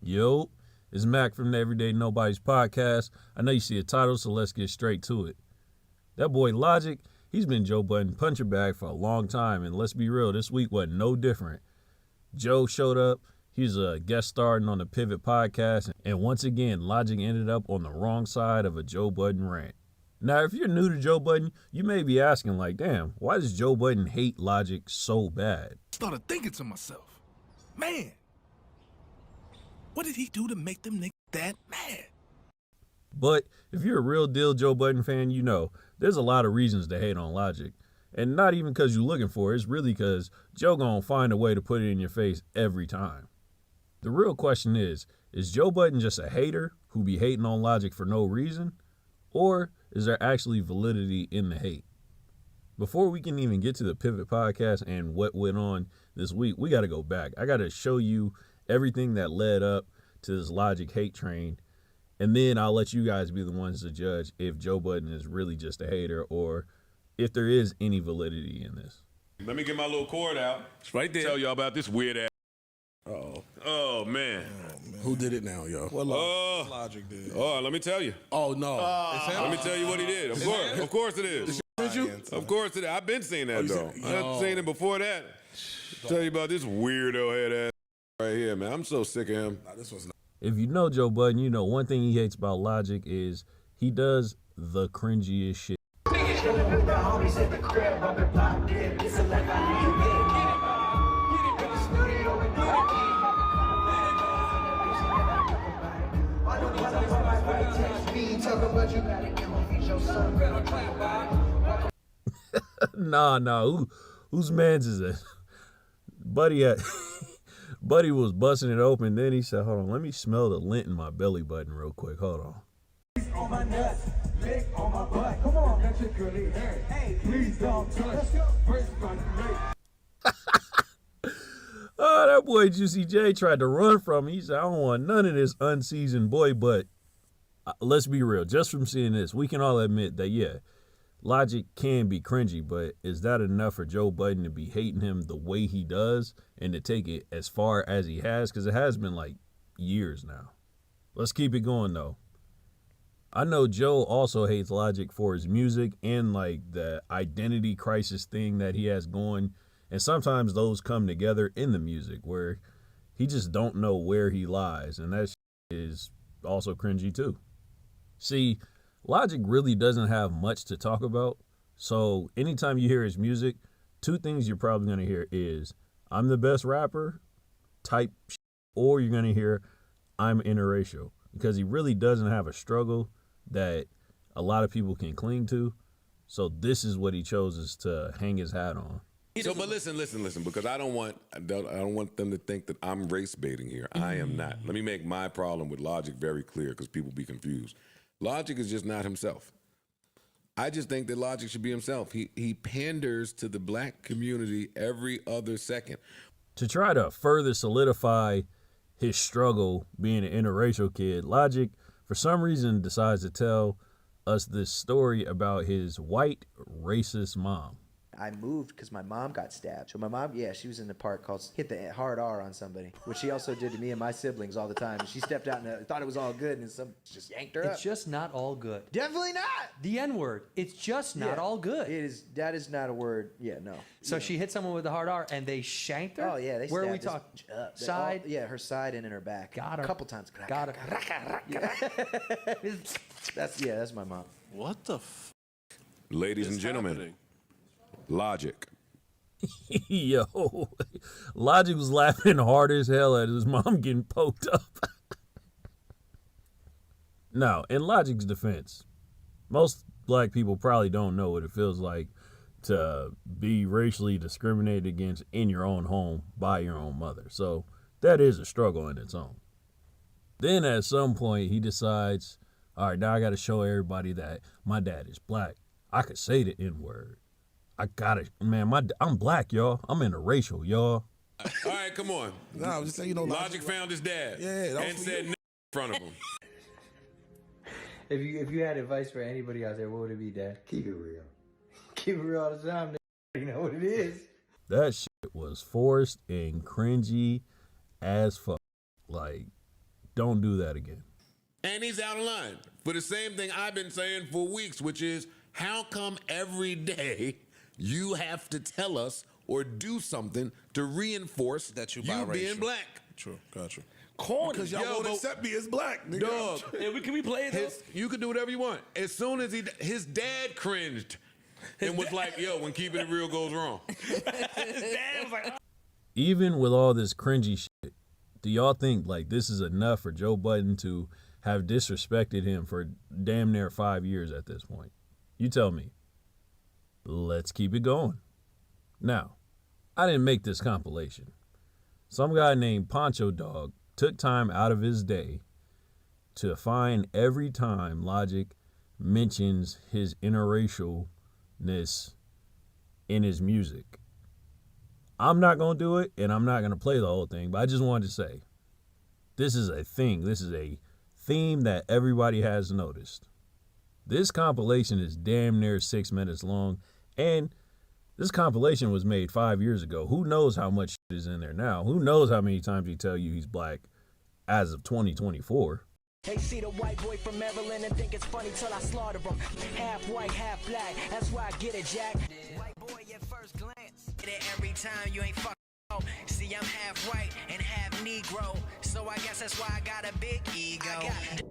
Yo, it's Mac from the Everyday Nobody's podcast. I know you see a title, so let's get straight to it. That boy Logic, he's been Joe Budden puncher bag for a long time, and let's be real, this week wasn't no different. Joe showed up, he's a guest starring on the Pivot podcast, and once again, Logic ended up on the wrong side of a Joe Budden rant. Now, if you're new to Joe Budden, you may be asking like, damn, why does Joe Budden hate Logic so bad? Started thinking to myself, man, what did he do to make them niggas that mad? But if you're a real deal Joe Budden fan, you know there's a lot of reasons to hate on Logic. And not even because you're looking for it, it's really because Joe gonna find a way to put it in your face every time. The real question is Joe Budden just a hater who be hating on Logic for no reason? Or is there actually validity in the hate? Before we can even get to the Pivot podcast and what went on this week, we got to go back. I got to show you everything that led up to this Logic hate train, and then I'll let you guys be the ones to judge if Joe Budden is really just a hater or if there is any validity in this. Let me get my little cord out. It's right there. Tell y'all about this weird ass. Uh-oh. Oh, man. Who did it now, yo? What Logic did? Oh, let me tell you. Oh, no. Let me tell you what he did. Of course it is. Of course it is. I've been seeing that, though. I've seen it before that. Tell you about this weirdo head ass right here, man. I'm so sick of him. This was not. If you know Joe Budden, you know one thing he hates about Logic is he does the cringiest shit. Nah. Whose man's is it? Buddy was busting it open. Then he said, hold on, let me smell the lint in my belly button real quick. Hold on. On my nuts, lick on my butt. Come on, that's your curly hair. Hey, please don't touch. First Oh, that boy Juicy J tried to run from me. He said, I don't want none of this unseasoned boy, but let's be real. Just from seeing this, we can all admit that, yeah, Logic can be cringy, but is that enough for Joe Budden to be hating him the way he does and to take it as far as he has? Because it has been like years now. Let's keep it going, though. I know Joe also hates Logic for his music and like the identity crisis thing that he has going. And sometimes those come together in the music where he just don't know where he lies. And that is also cringy too. See, Logic really doesn't have much to talk about. So anytime you hear his music, two things you're probably going to hear is I'm the best rapper type shit, or you're going to hear I'm interracial, because he really doesn't have a struggle that a lot of people can cling to. So this is what he chooses to hang his hat on. So, but listen, because I don't want them to think that I'm race baiting here. I am not. Let me make my problem with Logic very clear, because people be confused. Logic is just not himself. I just think that Logic should be himself. He panders to the black community every other second. To try to further solidify his struggle being an interracial kid, Logic, for some reason, decides to tell us this story about his white racist mom. I moved because my mom got stabbed. So my mom, she was in the park called hit the hard R on somebody, which she also did to me and my siblings all the time. And she stepped out and thought it was all good, and some just yanked her up. It's just not all good. Definitely not. The N-word. It's just not all good. It is. That is not a word. Yeah, no. So she hit someone with the hard R and they shanked her? Oh, yeah. They Where are we stabbed talking? Side? Her side and in her back. Got her. A couple times. Got her. That's my mom. What the Ladies and gentlemen, Logic. Yo, Logic was laughing hard as hell at his mom getting poked up. Now, in Logic's defense, most black people probably don't know what it feels like to be racially discriminated against in your own home by your own mother. So that is a struggle in its own. Then at some point he decides, all right, now I got to show everybody that my dad is black. I could say the N-word. I got it, man. I'm black, y'all. I'm interracial, y'all. All right, come on. No, I was just saying, Logic found his dad. Yeah, and said in front of him. If you had advice for anybody out there, what would it be, Dad? Keep it real. Keep it real all the time. You know what it is. That shit was forced and cringy as fuck. Like, Don't do that again. And he's out of line for the same thing I've been saying for weeks, which is how come every day you have to tell us or do something to reinforce That you being biracial. black? True, got you. Corny. Because y'all Yo, won't but- accept me as black, nigga. Dog, Can we play it though? you can do whatever you want. As soon as his dad cringed and was like, yo, when keeping it real goes wrong. His dad was like, Even with all this cringy shit, do y'all think like this is enough for Joe Budden to have disrespected him for damn near 5 years at this point? You tell me. Let's keep it going. Now, I didn't make this compilation. Some guy named Poncho Dog took time out of his day to find every time Logic mentions his interracialness in his music. I'm not going to do it, and I'm not going to play the whole thing, but I just wanted to say, this is a thing. This is a theme that everybody has noticed. This compilation is damn near 6 minutes long, and this compilation was made 5 years ago. Who knows how much shit is in there now? Who knows how many times he tell you he's black as of 2024? They see the white boy from Maryland and think it's funny till I slaughter him. Half white, half black, that's why I get it, Jack. White boy at first glance. Get it every time you ain't fucking know. See, I'm half white and half Negro, so I guess that's why I got a big ego.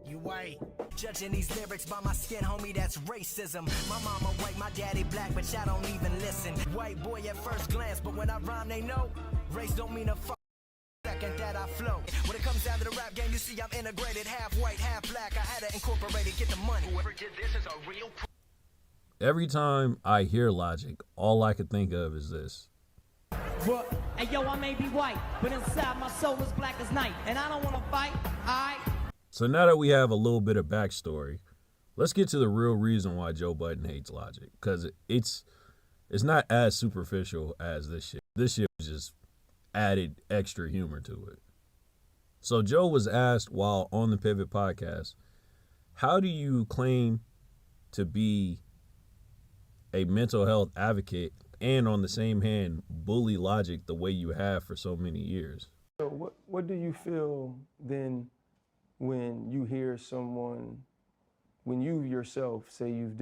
You white. Judging these lyrics by my skin, homie, that's racism. My mama white, my daddy black, but y'all don't even listen. White boy at first glance, but when I rhyme, they know. Race don't mean a fuck. Second that I flow. When it comes down to the rap game, you see I'm integrated, half white, half black. I had to incorporate it, get the money. Whoever did this is a real Every time I hear Logic, all I could think of is this. What? Hey, yo, I may be white, but inside my soul is black as night, and I don't want to fight, alright? So now that we have a little bit of backstory, let's get to the real reason why Joe Budden hates Logic, because it's not as superficial as this shit. This shit was just added extra humor to it. So Joe was asked while on the Pivot podcast, how do you claim to be a mental health advocate and on the same hand bully Logic the way you have for so many years? So what do you feel then when you hear someone, when you yourself say you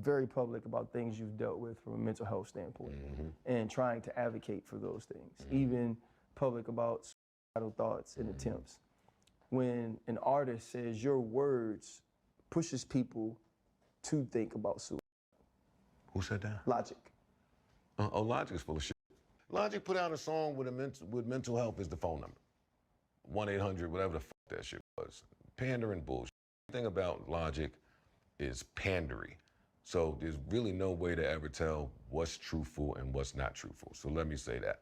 very public about things you've dealt with from a mental health standpoint and trying to advocate for those things, even public about suicidal thoughts and attempts. When an artist says your words pushes people to think about suicide. Who said that? Logic. Logic is full of shit. Logic put out a song with mental health is the phone number. 1-800, whatever the fuck that shit was. Pandering bullshit. The thing about Logic is pandery. So there's really no way to ever tell what's truthful and what's not truthful. So let me say that.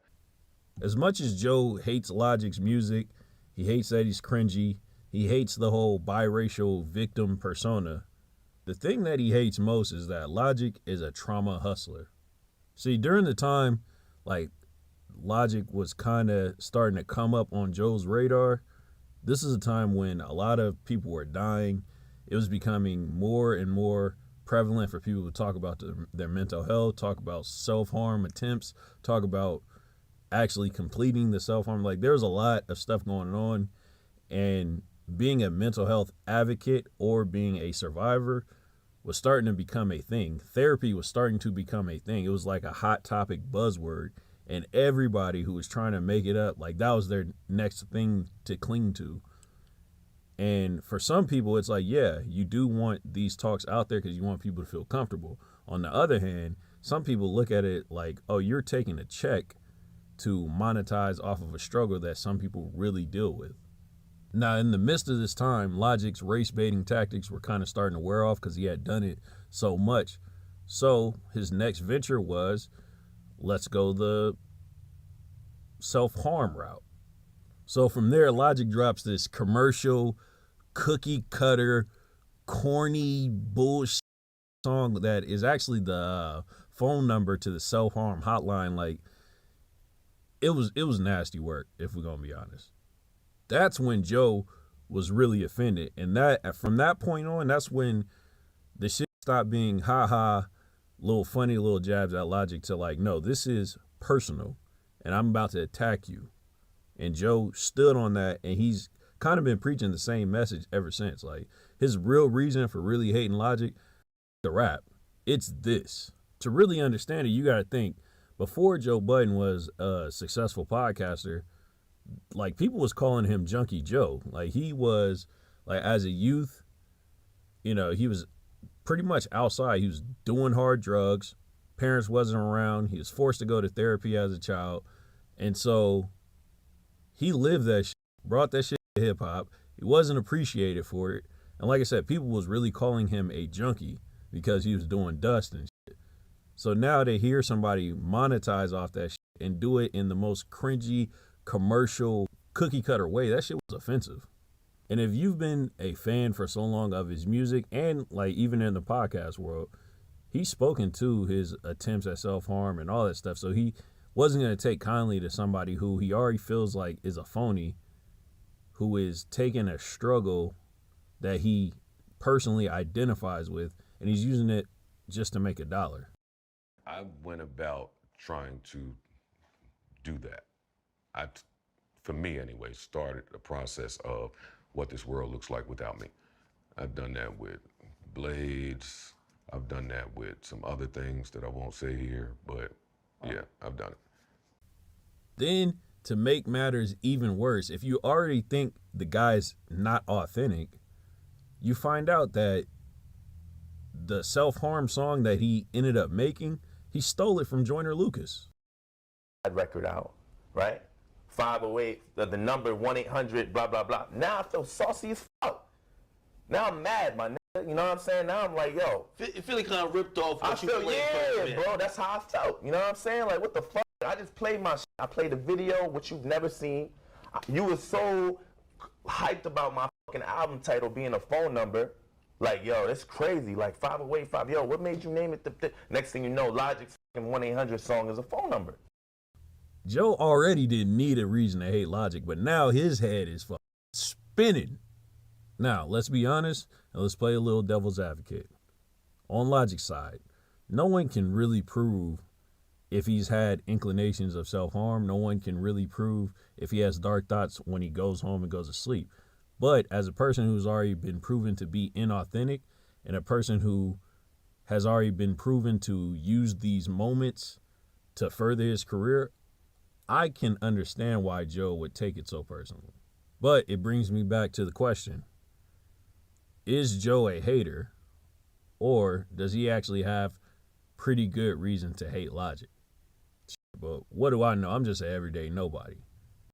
As much as Joe hates Logic's music, he hates that he's cringy, he hates the whole biracial victim persona, the thing that he hates most is that Logic is a trauma hustler. See, during the time, like, Logic was kind of starting to come up on Joe's radar, this is a time when a lot of people were dying. It was becoming more and more prevalent for people to talk about their mental health, talk about self-harm attempts, talk about actually completing the self-harm. Like, there's a lot of stuff going on, and being a mental health advocate or being a survivor was starting to become a thing. Therapy was starting to become a thing. It was like a hot topic buzzword, and everybody who was trying to make it up, like, that was their next thing to cling to. And for some people, it's like, yeah, you do want these talks out there because you want people to feel comfortable. On the other hand, some people look at it like, oh, you're taking a check to monetize off of a struggle that some people really deal with. Now, in the midst of this time, Logic's race baiting tactics were kind of starting to wear off because he had done it so much. So his next venture was, let's go the self-harm route. So from there, Logic drops this commercial, cookie cutter, corny bullshit song that is actually the phone number to the self-harm hotline. Like, it was nasty work, if we're gonna be honest. That's when Joe was really offended, and that from that point on, that's when the shit stopped being little funny little jabs at Logic to like, no, this is personal, and I'm about to attack you. And Joe stood on that, and he's kind of been preaching the same message ever since. Like, his real reason for really hating Logic, the rap, it's this. To really understand it, you got to think, before Joe Budden was a successful podcaster, like, people was calling him Junkie Joe. Like, he was, like, as a youth, you know, he was pretty much outside. He was doing hard drugs. Parents wasn't around. He was forced to go to therapy as a child. And so he lived that shit, brought that shit to hip hop. He wasn't appreciated for it. And like I said, people was really calling him a junkie because he was doing dust and shit. So now to hear somebody monetize off that shit and do it in the most cringy, commercial, cookie cutter way, that shit was offensive. And if you've been a fan for so long of his music and like even in the podcast world, he's spoken to his attempts at self-harm and all that stuff. So he wasn't going to take kindly to somebody who he already feels like is a phony, who is taking a struggle that he personally identifies with, and he's using it just to make $1. I went about trying to do that. For me anyway, started the process of what this world looks like without me. I've done that with Blades. I've done that with some other things that I won't say here, but yeah, I've done it. Then, to make matters even worse, if you already think the guy's not authentic, you find out that the self-harm song that he ended up making, he stole it from Joyner Lucas. Record out, right? 508, the number 1-800, blah, blah, blah. Now I feel saucy as fuck. Now I'm mad, my nigga. You know what I'm saying? Now I'm like, yo. Feeling kind of ripped off. I feel, yeah, bro. That's how I felt. You know what I'm saying? Like, what the fuck? I just played my shit. I played a video, which you've never seen. You were so hyped about my fucking album title being a phone number. Like, yo, that's crazy. Like, 508, yo, what made you name it? Next thing you know, Logic's fucking 1-800 song is a phone number. Joe already didn't need a reason to hate Logic, but now his head is fucking spinning. Now, let's be honest, and let's play a little devil's advocate. On Logic's side, no one can really prove if he's had inclinations of self-harm. No one can really prove if he has dark thoughts when he goes home and goes to sleep. But as a person who's already been proven to be inauthentic, and a person who has already been proven to use these moments to further his career, I can understand why Joe would take it so personally. But it brings me back to the question. Is Joe a hater, or does he actually have pretty good reason to hate Logic? But what do I know? I'm just an everyday nobody.